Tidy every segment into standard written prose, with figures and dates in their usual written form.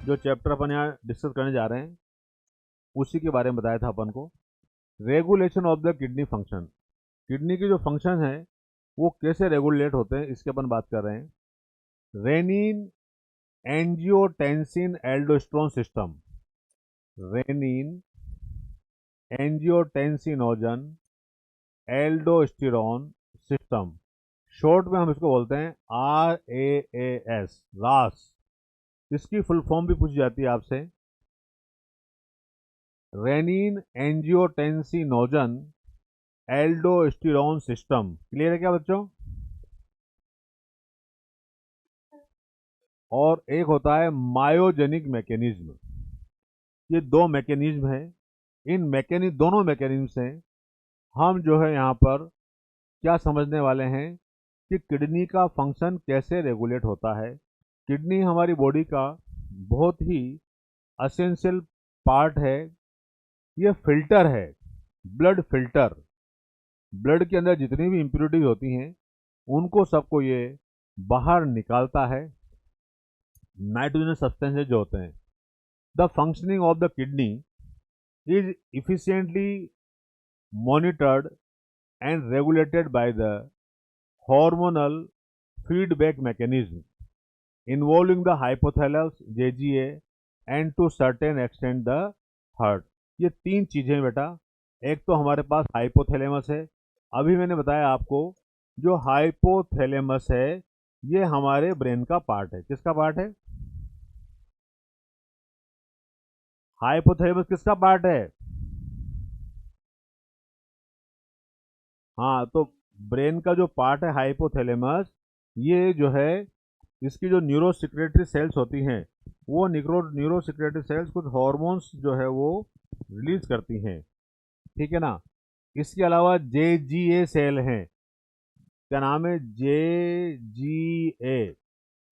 जो चैप्टर अपन यहाँ डिस्कस करने जा रहे हैं उसी के बारे में बताया था अपन को। Regulation of the kidney function, kidney की जो फंक्शन है वो कैसे रेगुलेट होते हैं इसके अपन बात कर रहे हैं। Renin angiotensin aldosterone system, renin angiotensinogen aldosterone system, short में हम इसको बोलते हैं RAAS, रास। इसकी फुल फॉर्म भी पूछी जाती है आपसे, renin angiotensinogen aldosterone system. Clear है क्या बच्चों? और एक होता है मायोजेनिक मैकेनिज्म। ये दो मैकेनिज्म है, इन मैकेनिज्म दोनों मैकेनिज्म से हम जो है यहाँ पर क्या समझने वाले हैं कि किडनी का फंक्शन कैसे रेगुलेट होता है। किडनी हमारी बॉडी का बहुत ही असेंशियल पार्ट है, ये फिल्टर है, ब्लड फिल्टर। ब्लड के अंदर जितनी भी इम्प्योरिटीज होती हैं उनको सबको ये बाहर निकालता है, नाइट्रोजन सब्सटेंसेज जो होते हैं। The functioning of the kidney is efficiently monitored and regulated by the hormonal feedback mechanism involving the hypothalamus, JGA and to certain extent the heart। ये तीन चीजें बेटा, एक तो हमारे पास हाइपोथैलेमस है, अभी मैंने बताया आपको जो हाइपोथैलेमस है ये हमारे ब्रेन का पार्ट है। किसका पार्ट है? हाइपोथैलेमस किसका पार्ट है? हाँ, तो ब्रेन का जो पार्ट है हाइपोथैलेमस, ये जो है इसकी जो न्यूरोसिक्रेटरी सेल्स होती हैं वो न्यूरोसिक्रेटरी सेल्स कुछ हॉर्मोन्स जो है वो रिलीज करती हैं, ठीक है ना। इसके अलावा JGA सेल हैं, क्या नाम है? JGA,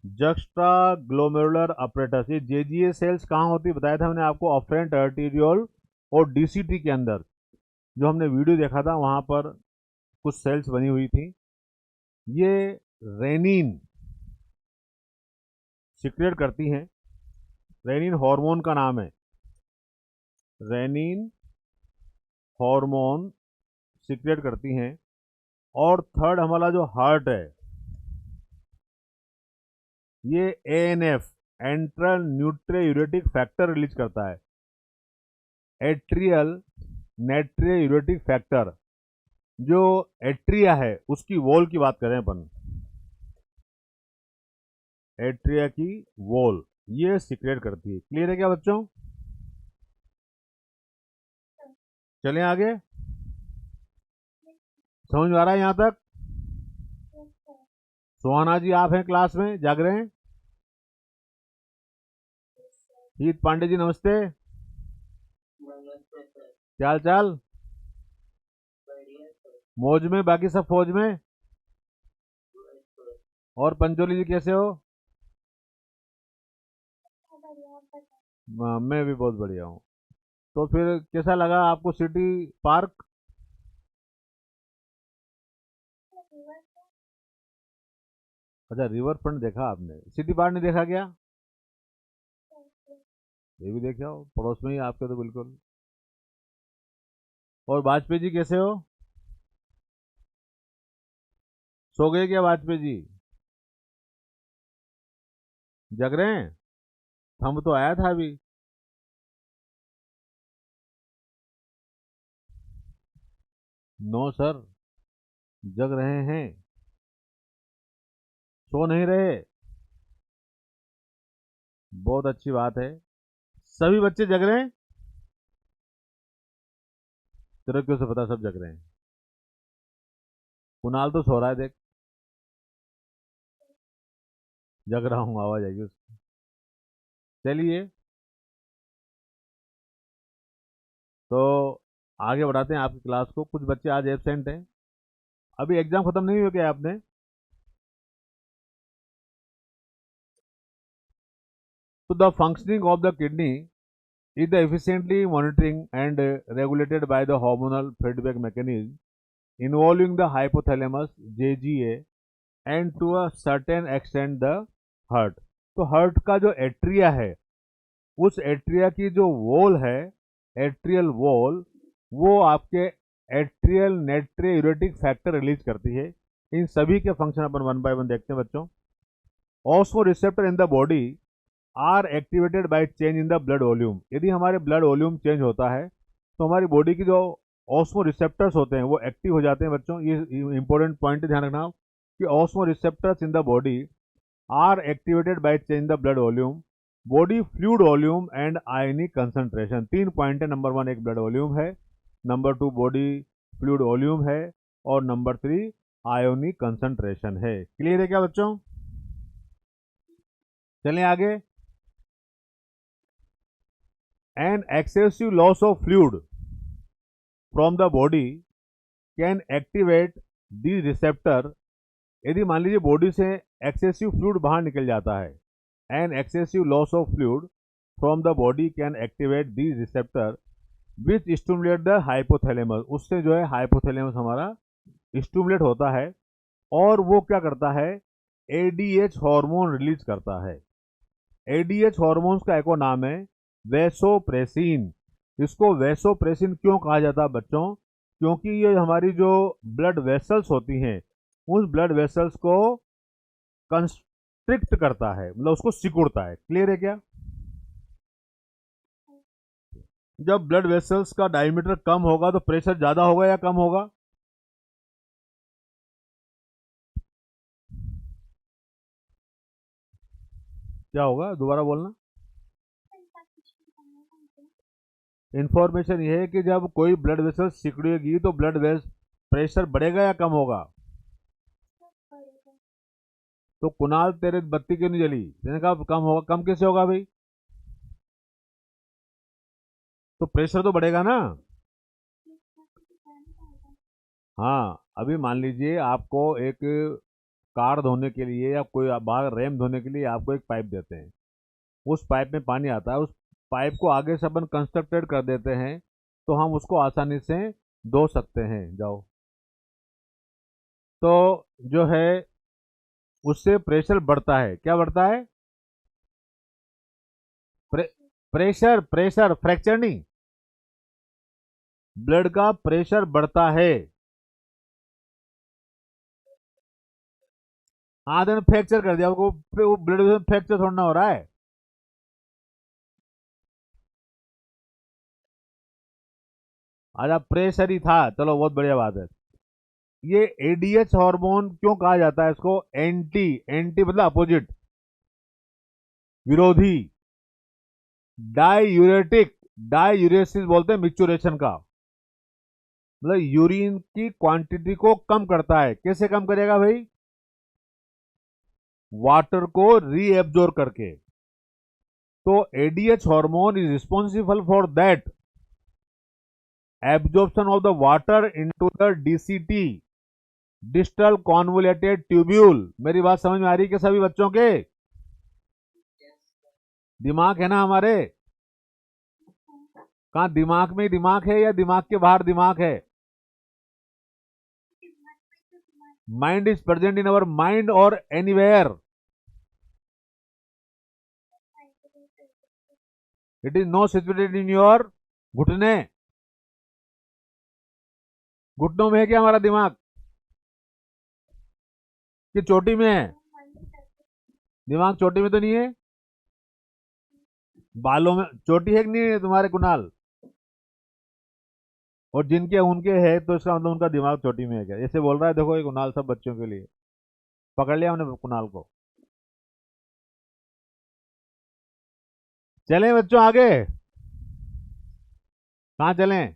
juxta glomerular apparatus. ये JGA सेल्स कहाँ होती है बताया था मैंने आपको, ऑफरेंट आर्टीरियोल और DCT के अंदर। जो हमने वीडियो देखा था वहां पर कुछ सेल्स बनी हुई थी। ये रेनिन सिक्रेट करती हैं, रेनिन हार्मोन का नाम है, रेनिन हार्मोन सिक्रेट करती हैं। और थर्ड हमारा जो हार्ट है ये ANF, एंट्रल न्यूट्रियूरेटिक फैक्टर रिलीज करता है, एट्रियल नाइट्रियूरेटिक फैक्टर। जो एट्रिया है उसकी वॉल की बात करें अपन, एट्रिया की वॉल ये सिक्रेट करती है। क्लियर है क्या बच्चों? चलें आगे, समझ में आ रहा है यहां तक? सुहाना जी आप हैं क्लास में, जाग रहे हैं? हीत पांडे जी नमस्ते, क्या हाल चाल? मौज में, बाकी सब फौज में। और पंचोली जी कैसे हो? मैं भी बहुत बढ़िया हूँ। तो फिर कैसा लगा आपको सिटी पार्क? अच्छा, रिवर फ्रंट देखा आपने, सिटी पार्क नहीं देखा क्या? ये भी देखे हो, पड़ोस में ही आपके तो बिल्कुल। और वाजपेयी जी कैसे हो? सो गए क्या वाजपेयी जी? जग रहे हैं? हम तो आया था अभी। नो सर, जग रहे हैं, सो नहीं रहे। बहुत अच्छी बात है, सभी बच्चे जग रहे हैं। तेरे क्यों से पता सब जग रहे हैं? कुणाल तो सो रहा है, देख, जग रहा हूँ, आवाज आएगी उसकी। चलिए, तो आगे बढ़ाते हैं आपकी क्लास को। कुछ बच्चे आज एब्सेंट हैं, अभी एग्जाम खत्म नहीं हो गया आपने? तो the functioning of the kidney is the efficiently monitoring and regulated by the hormonal feedback mechanism involving the hypothalamus, JGA and to a certain extent the heart। तो हार्ट का जो एट्रिया है उस एट्रिया की जो वॉल है, atrial wall, वो आपके एट्रियल नेट्रियूरेटिक फैक्टर रिलीज करती है। इन सभी के फंक्शन अपन वन बाय वन देखते हैं बच्चों। Osmo receptor in the body are activated by change in the blood volume. यदि हमारे ब्लड वॉल्यूम चेंज होता है तो हमारी बॉडी की जो ऑस्मो रिसेप्टर्स होते हैं वो एक्टिव हो जाते हैं बच्चों। ये इंपॉर्टेंट पॉइंट ध्यान रखना कि osmo receptors in the body are activated by change the blood volume, body fluid volume and ionic concentration. 3 point है। नंबर 1 एक ब्लड वॉल्यूम है, नंबर 2 बॉडी फ्लूइड वॉल्यूम है, और नंबर 3 आयोनिक कंसंट्रेशन है। Clear है क्या बच्चों? चलें आगे। An excessive loss of fluid from the body can activate the receptor. यदि मान लीजिए बॉडी से एक्सेसिव फ्लूइड बाहर निकल जाता है, N excessive loss of fluid from the body can activate the receptor which stimulate the hypothalamus. उससे जो है हाइपोथैलेमस हमारा स्टिमुलेट होता है और वो क्या करता है, एडीएच हार्मोन रिलीज करता है। एडीएच हार्मोन्स का एक और नाम है वैसोप्रेसिन। इसको वैसोप्रेसिन क्यों कहा जाता है बच्चों? क्योंकि ये हमारी जो ब्लड वेसल्स होती हैं उस ब्लड वेसल्स को कंस्ट्रिक्ट करता है, मतलब उसको सिकुड़ता है। क्लियर है क्या? जब ब्लड वेसल्स का डायमीटर कम होगा तो प्रेशर ज्यादा होगा या कम होगा? क्या होगा, दोबारा बोलना। इंफॉर्मेशन ये है कि जब कोई ब्लड वेसल सिकुड़ेगी तो ब्लड वेस प्रेशर बढ़ेगा या कम होगा? तो कुणाल तेरे बत्ती क्यों नहीं जली? मैंने कहा कम होगा। कम कैसे होगा भाई? तो प्रेशर तो बढ़ेगा ना। हाँ, अभी मान लीजिए आपको एक कार धोने के लिए या कोई बाहर रैम धोने के लिए आपको एक पाइप देते हैं, उस पाइप में पानी आता है, उस पाइप को आगे से अपन कंस्ट्रक्टेड कर देते हैं तो हम उसको आसानी से धो सकते हैं। जाओ, तो जो है उससे प्रेशर बढ़ता है। क्या बढ़ता है? प्रे, प्रेशर, प्रेशर, फ्रैक्चर नहीं, ब्लड का प्रेशर बढ़ता है। आधे ने फ्रैक्चर कर दिया, वो ब्लड में फ्रैक्चर थोड़ा ना हो रहा है। अच्छा, प्रेशर ही था, चलो बहुत बढ़िया बात है। ये एडीएच हार्मोन क्यों कहा जाता है इसको? एंटी, एंटी मतलब अपोजिट, विरोधी। डायूरेटिक, डायूरेसिस बोलते हैं मिक्चुरेशन का, मतलब यूरिन की क्वांटिटी को कम करता है। कैसे कम करेगा भाई? वाटर को रीएब्जॉर्ब करके। तो ADH hormone is responsible for that absorption of the water into the DCT, distal convoluted tubule. मेरी बात समझ में आ रही है कि सभी बच्चों के? दिमाग है ना हमारे? कहाँ दिमाग में दिमाग है या दिमाग के बाहर दिमाग है? Mind is present in our mind और anywhere. It is no situated in your घुटने। घुटनों में है क्या हमारा दिमाग कि चोटी में है? दिमाग चोटी में तो नहीं है, बालों में चोटी है कि नहीं है तुम्हारे कुणाल? और जिनके उनके है तो इसका मतलब उनका दिमाग चोटी में है क्या? ऐसे बोल रहा है, देखो ये कुणाल सब बच्चों के लिए। पकड़ लिया हमने कुणाल को। चलें बच्चों आगे। कहाँ चलें?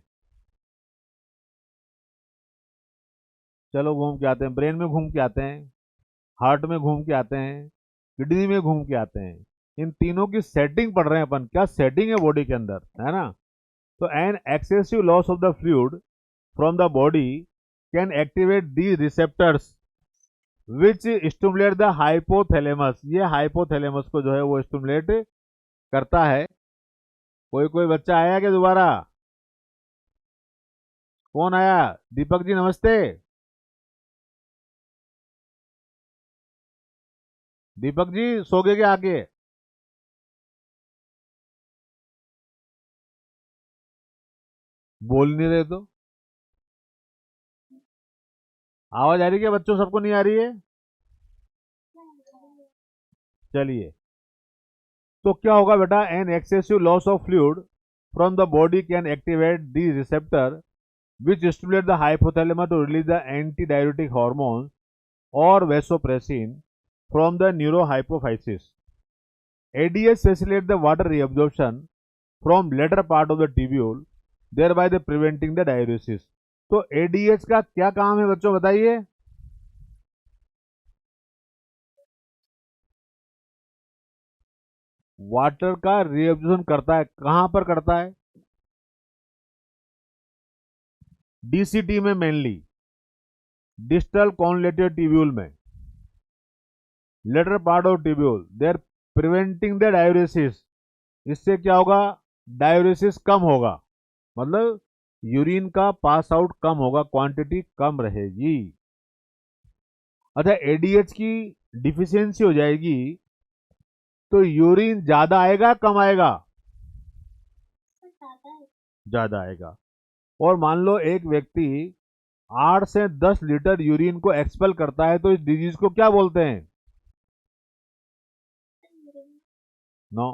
चलो घूम के आते हैं, ब्रेन में घूम के आते हैं, हार्ट में घूम के आते हैं, किडनी में घूम के आते हैं। इन तीनों की सेटिंग पढ़ रहे हैं अपन, क्या सेटिंग है बॉडी के अंदर, है ना? तो N excessive loss of the fluid from the body can activate the receptors which stimulate the hypothalamus. ये हाइपोथैलेमस को जो है वो स्टिमुलेट करता है। कोई कोई बच्चा आया क्या दोबारा? कौन आया? दीपक जी नमस्ते। दीपक जी सो गए क्या आके? बोल नहीं रहे तो आवाज आ रही है क्या बच्चों? सबको नहीं आ रही है? चलिए, तो क्या होगा बेटा? N excessive loss of fluid from the body can activate the receptor which stimulate the hypothalamus to release the antidiuretic hormones or vasopressin from the neurohypophysis. ADH facilitates the water reabsorption from latter part of the tubule, thereby the preventing the diuresis. तो ADH का क्या काम है बच्चों बताइए? Water का reabsorption करता है। कहां पर करता है? डीसीटी में मेनली, डिस्टल कॉन्वोल्यूटेड ट्यूब्यूल में, later part of tubule, they are preventing the diuresis. इससे क्या होगा? डायूरेसिस कम होगा, मतलब यूरिन का पास आउट कम होगा, क्वांटिटी कम रहेगी। अच्छा, एडीएच की डिफिशियंसी हो जाएगी तो यूरिन ज्यादा आएगा कम आएगा? ज्यादा आएगा। और मान लो एक व्यक्ति 8 से 10 लीटर यूरिन को एक्सपेल करता है तो इस डिजीज को क्या बोलते हैं? नो,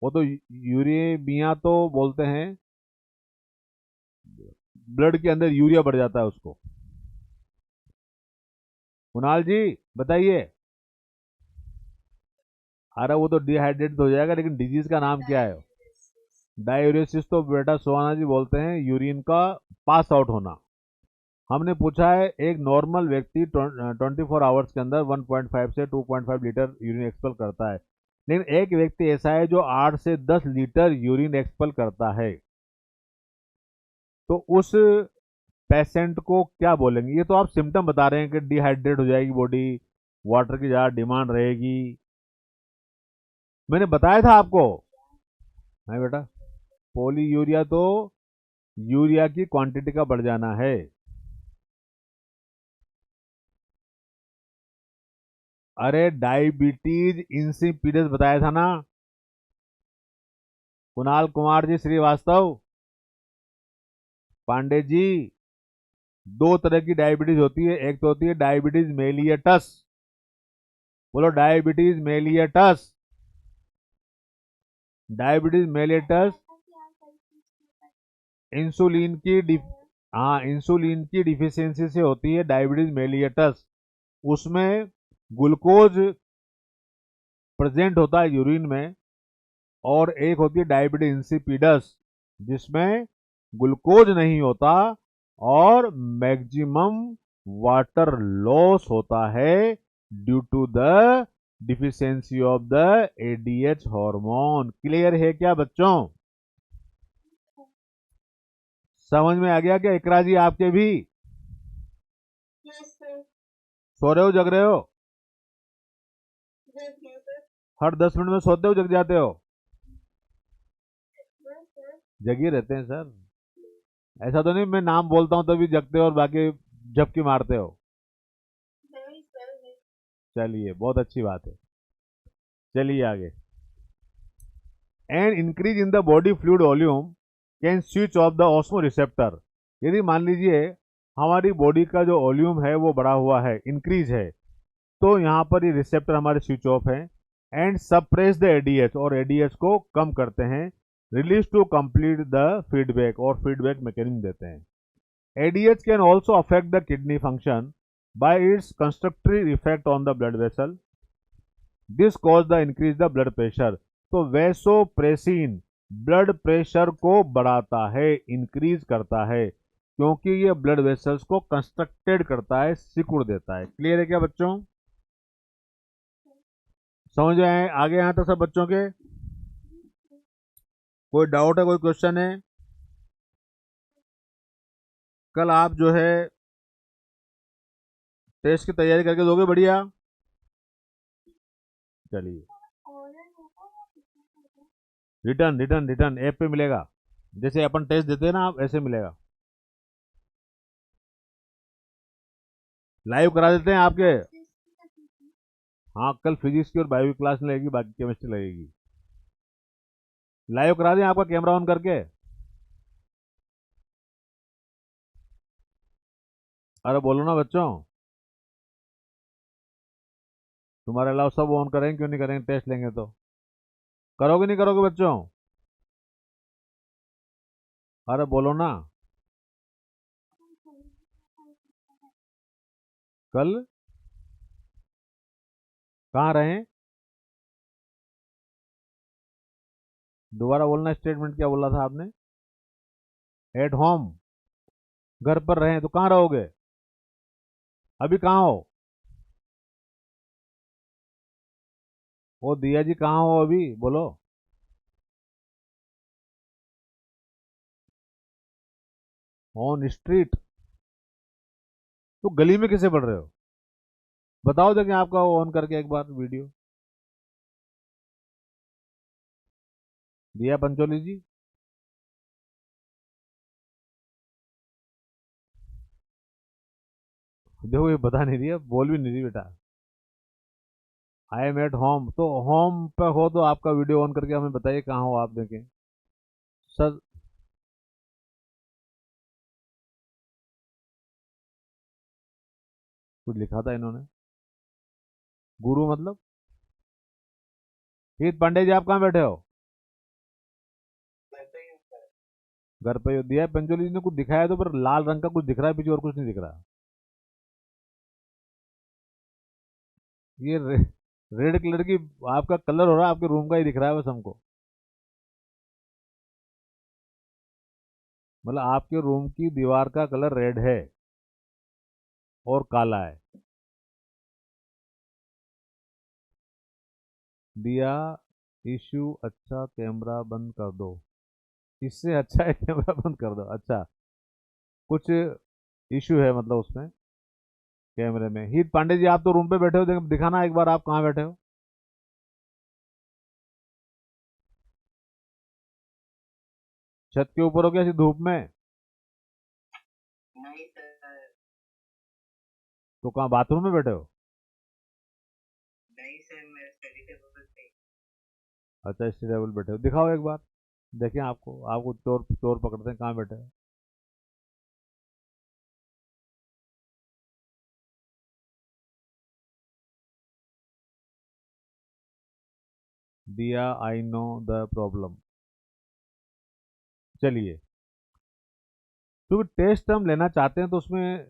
वो तो यूरेमिया तो बोलते हैं, ब्लड के अंदर यूरिया बढ़ जाता है उसको। कुणाल जी बताइए। अरे वो तो डिहाइड्रेट हो जाएगा, लेकिन डिजीज का नाम क्या है? डायूरेसिस तो बेटा सुहाना जी बोलते हैं यूरिन का पास आउट होना। हमने पूछा है एक नॉर्मल व्यक्ति 24 आवर्स के अंदर 1.5 से 2.5 लीटर यूरिन एक्सपेल करता है, लेकिन एक व्यक्ति ऐसा है जो 8 से 10 लीटर यूरिन एक्सपेल करता है, तो उस पेशेंट को क्या बोलेंगे? ये तो आप सिम्टम बता रहे हैं कि डिहाइड्रेट हो जाएगी बॉडी, वाटर की ज़्यादा डिमांड रहेगी। मैंने बताया था आपको, है बेटा, पोली यूरिया तो यूरिया की क्वांटिटी का बढ़ जाना है। अरे डायबिटीज इंसिपिडस बताया था ना कुणाल कुमार जी श्रीवास्तव, पांडे जी। दो तरह की डायबिटीज होती है, एक तो होती है डायबिटीज मेलियटस, बोलो डायबिटीज मेलियटस। डायबिटीज मेलियटस इंसुलिन की हाँ, इंसुलिन की डिफिशियंसी से होती है डायबिटीज मेलियटस। उसमें ग्लूकोज प्रेजेंट होता है यूरिन में, और एक होती है डायबिटीज इंसिपिडस जिसमें ग्लूकोज नहीं होता और मैक्सिमम वाटर लॉस होता है due to the deficiency of the ADH hormone. Clear है क्या बच्चों? समझ में आ गया क्या इकरा जी आपके भी? सो रहे हो जग रहे हो? हर 10 मिनट में सोते हो जग जाते हो? जगे रहते हैं सर। ऐसा तो नहीं मैं नाम बोलता हूं तभी जगते हो और बाकी झपकी मारते हो। चलिए, बहुत अच्छी बात है। चलिए आगे। And increase in the body fluid volume can switch off the osmo receptor. यदि मान लीजिए हमारी बॉडी का जो वॉल्यूम है वो बढ़ा हुआ है, इंक्रीज है, तो यहाँ पर ये रिसेप्टर हमारे स्विच ऑफ है एंड सप्रेस द एडीएच, और एडीएच को कम करते हैं, release to complete the feedback, और फीडबैक मैकेनिज्म देते हैं। ADH can also affect the kidney function by its constructive effect on the blood vessel. This cause the increase the blood pressure. तो vasopressin blood pressure को बढ़ाता है, increase करता है, क्योंकि ये ब्लड वेसल्स को कंस्ट्रक्टेड करता है, सिकुड़ देता है। क्लियर है क्या बच्चों? समझ आए आगे यहाँ तक सब बच्चों के? कोई डाउट है, कोई क्वेश्चन है? कल आप जो है टेस्ट की तैयारी करके दोगे? बढ़िया। चलिए, रिटर्न रिटर्न रिटर्न ऐप पे मिलेगा, जैसे अपन टेस्ट देते हैं ना आप, ऐसे मिलेगा। लाइव करा देते हैं आपके। हाँ, कल फिजिक्स की और बायो की क्लास लगेगी, बाकी केमिस्ट्री लगेगी। लाइव करा दें आपका कैमरा ऑन करके? अरे बोलो ना बच्चों, तुम्हारे अलावा सब ऑन करेंगे, क्यों नहीं करेंगे? टेस्ट लेंगे तो करोगे नहीं करोगे बच्चों? अरे बोलो ना। कल कहाँ रहे? दोबारा बोलना, स्टेटमेंट क्या बोला था आपने? एट होम, घर पर रहे तो कहाँ रहोगे? अभी कहाँ हो? वो दिया जी कहाँ हो अभी, बोलो। On street? तो गली में किसे पढ़ रहे हो? बताओ देखें आपका ऑन करके एक बार वीडियो। दिया पंचोली जी? देखो ये बता नहीं रही है, बोल भी नहीं रही बेटा। आई एम एट होम, तो होम पे हो तो आपका वीडियो ऑन करके हमें बताइए कहाँ हो आप, देखें। सर, कुछ लिखा था इन्होंने। गुरु मतलब? हित पांडे जी आप कहाँ बैठे हो? घर पे ही हो। दिया पंचोली जी ने कुछ दिखाया तो, पर लाल रंग का कुछ दिख रहा है पीछे, और कुछ नहीं दिख रहा। ये रेड कलर की आपका कलर हो रहा है, आपके रूम का ही दिख रहा है बस हमको। मतलब आपके रूम की दीवार का कलर रेड है और काला है। दिया इशू अच्छा, कैमरा बंद कर दो। इससे अच्छा है कैमरा बंद कर दो? अच्छा, कुछ इशू है मतलब उसमें, कैमरे में। हित पांडे जी आप तो रूम पे बैठे हो, दिखाना एक बार आप कहाँ बैठे हो। छत के ऊपर हो क्या, ऐसी धूप में? नहीं सर। तो कहाँ, बाथरूम में बैठे हो? नहीं सर, मैं स्टडी टेबल पे। अच्छा, स्टडी टेबल बैठे हो, दिखाओ एक बार। देखें आपको, आपको चोर चोर पकड़ते हैं, कहाँ बैठे हो? दिया आई नो द प्रॉब्लम। चलिए, क्योंकि टेस्ट हम लेना चाहते हैं तो उसमें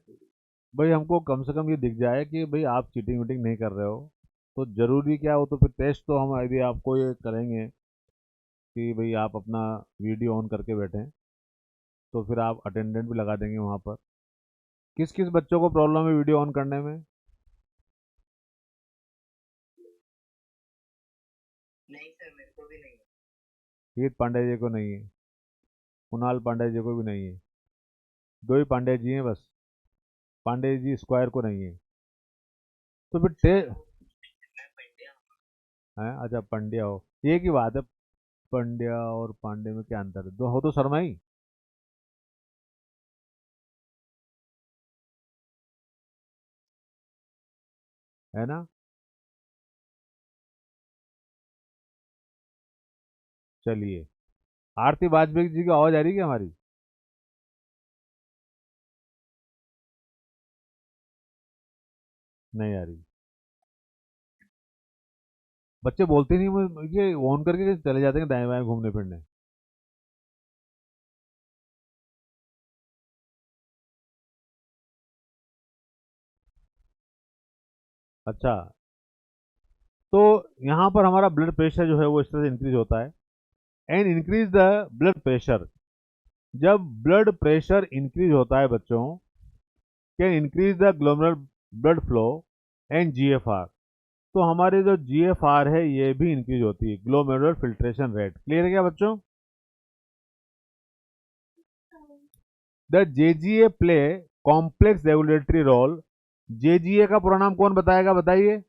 भाई हमको कम से कम ये दिख जाए कि भाई आप चीटिंग वीटिंग नहीं कर रहे हो। तो जरूरी क्या हो, तो फिर टेस्ट तो हम यदि आपको ये करेंगे कि भाई आप अपना वीडियो ऑन करके बैठें, तो फिर आप अटेंडेंट भी लगा देंगे वहाँ पर। किस किस बच्चों को प्रॉब्लम है वीडियो ऑन करने में? नहीं सर, मेरे को भी नहीं है। हीत पांडे जी को नहीं है, कुणाल पांडे जी को भी नहीं है। दो ही पांडे जी हैं बस, पांडे जी स्क्वायर को नहीं है। तो फिर है, अच्छा पंड्या हो, एक ही बात है। पंड्या और पांडे में क्या अंतर है? दो हो तो शर्मा ही, है ना? चलिए, आरती वाजपेयी जी की आवाज आ रही है क्या हमारी? नहीं आ रही। बच्चे बोलते नहीं, ये ऑन करके चले जाते हैं दाएं बाएं घूमने फिरने। अच्छा, तो यहाँ पर हमारा ब्लड प्रेशर जो है वो इस तरह से इंक्रीज होता है। And increase the blood pressure, जब ब्लड प्रेशर इंक्रीज होता है बच्चों, can increase the glomerular blood flow and GFR. तो हमारे जो जीएफआर है ये भी इंक्रीज होती है, ग्लोमेरुलर फिल्ट्रेशन रेट। क्लियर है क्या बच्चों? The JGA play complex regulatory role. JGA का पूरा नाम कौन बताएगा, बताइए।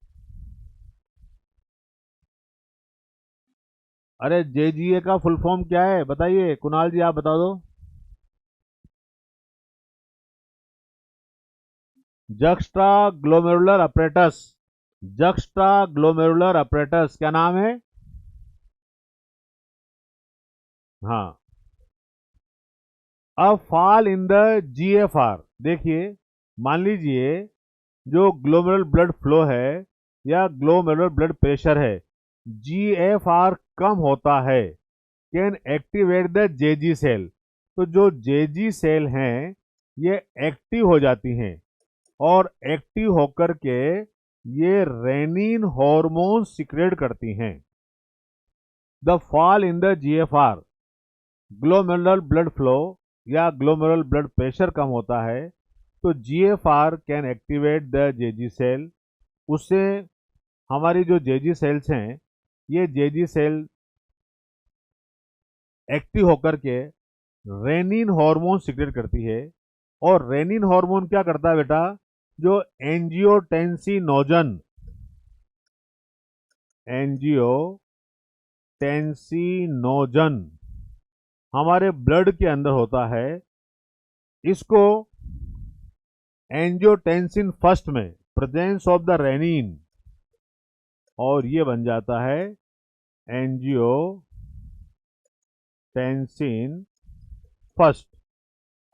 अरे जेजीए का फुल फॉर्म क्या है बताइए, कुणाल जी आप बता दो। Juxta glomerular apparatus. Juxta glomerular apparatus क्या नाम है? हाँ। अब फॉल इन द जीएफआर देखिए, मान लीजिए जो ग्लोमेरुलर ब्लड फ्लो है या ग्लोमेरुलर ब्लड प्रेशर है, GFR कम होता है, can activate the JG cell. तो जो जेजी सेल हैं ये एक्टिव हो जाती हैं और एक्टिव होकर के ये रेनिन हार्मोन सिक्रेट करती हैं। The fall in the GFR, glomerular blood flow या ग्लोमेरुलर ब्लड प्रेशर कम होता है तो GFR can activate the JG cell. उससे हमारी जो जेजी सेल्स हैं ये जेजी सेल एक्टिव होकर के रेनिन हार्मोन सिक्रेट करती है। और रेनिन हार्मोन क्या करता है बेटा, जो एंजियोटेंसिनोजन हमारे ब्लड के अंदर होता है, इसको एंजियोटेंसिन फर्स्ट में प्रेजेंस ऑफ द रेनिन और ये बन जाता है एंजियोटेंसिन फर्स्ट,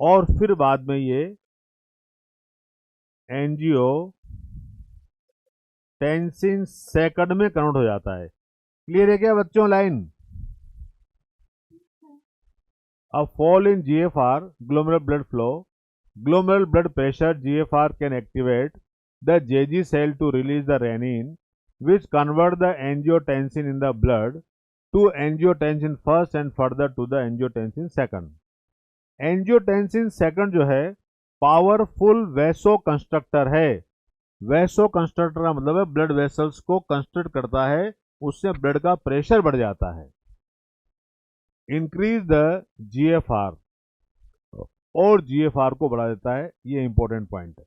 और फिर बाद में ये एंजियोटेंसिन सेकंड में कन्वर्ट हो जाता है। क्लियर है क्या बच्चों line? A fall in GFR, glomerular blood flow, glomerular blood pressure, GFR can activate the JG cell to release the renin, which convert the angiotensin in the blood to angiotensin first and further to the angiotensin second. Angiotensin second जो है powerful vaso constructor है। Vaso constructor का मतलब है blood vessels को construct करता है, उससे ब्लड का प्रेशर बढ़ जाता है। इंक्रीज द GFR, और GFR को बढ़ा देता है, ये इंपॉर्टेंट पॉइंट है।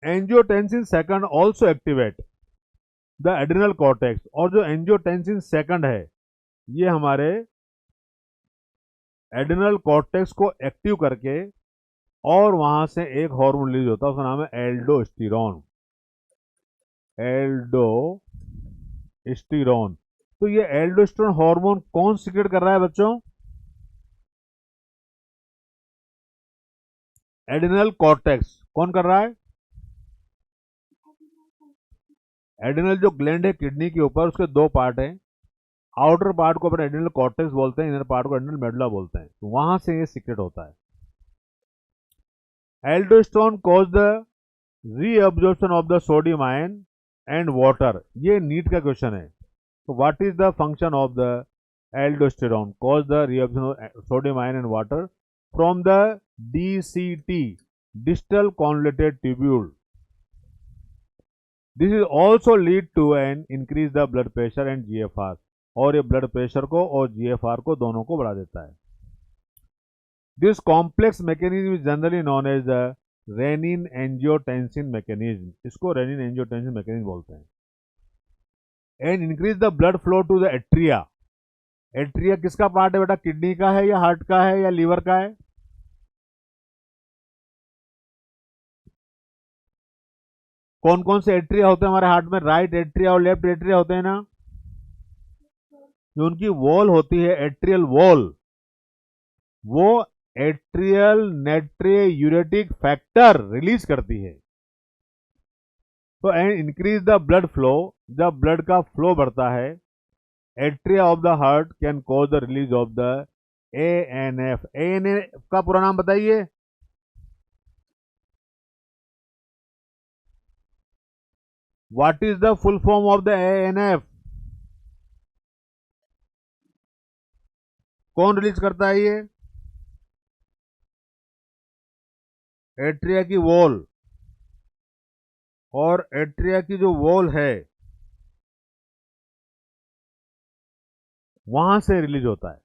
Angiotensin second also activate the adrenal cortex, और जो एंजियोटेंसिन सेकंड है ये हमारे एड्रिनल कॉर्टेक्स को एक्टिव करके और वहां से एक हार्मोन रिलीज होता है, उसका नाम है एल्डोस्टेरोन। एल्डोस्टेरोन, तो ये एल्डोस्टेरोन हार्मोन कौन सिक्रेट कर रहा है बच्चों? Adrenal cortex. कौन कर रहा है? एड्रिनल जो ग्लैंड है किडनी के ऊपर, उसके दो पार्ट हैं। आउटर पार्ट को अपन एड्रिनल कॉर्टेक्स बोलते हैं, इनर पार्ट को एड्रिनल मेडुला बोलते हैं, तो वहां से ये सिक्रेट होता है। Aldosterone cause the reabsorption of the sodium ion and water, ये नीट का क्वेश्चन है। तो what is the function of the aldosterone? Cause the reabsorption of sodium ion and water from the DCT, distal convoluted tubule. This is also lead to an increase the blood pressure and GFR, और ये blood pressure को और GFR को दोनों को बढ़ा देता है। This complex mechanism is generally known as the renin angiotensin mechanism, इसको renin angiotensin mechanism बोलते हैं। And increase the blood flow to the atria. Atria किसका पार्ट है बेटा? किडनी का है या हार्ट का है या लीवर का है? कौन कौन से एट्रिया होते हैं हमारे हार्ट में? राइट एट्रिया और लेफ्ट एट्रिया होते हैं ना। जो उनकी वॉल होती है एट्रियल वॉल, वो एट्रियल नाइट्रियूरेटिक फैक्टर रिलीज करती है। तो इंक्रीज द ब्लड फ्लो, जब ब्लड का फ्लो बढ़ता है, atria of the heart can cause the release of the ANF। ANF का पूरा नाम बताइए। What is the full form of the ANF? कौन रिलीज करता है ये? एट्रिया की वॉल, और एट्रिया की जो वॉल है वहां से रिलीज होता है।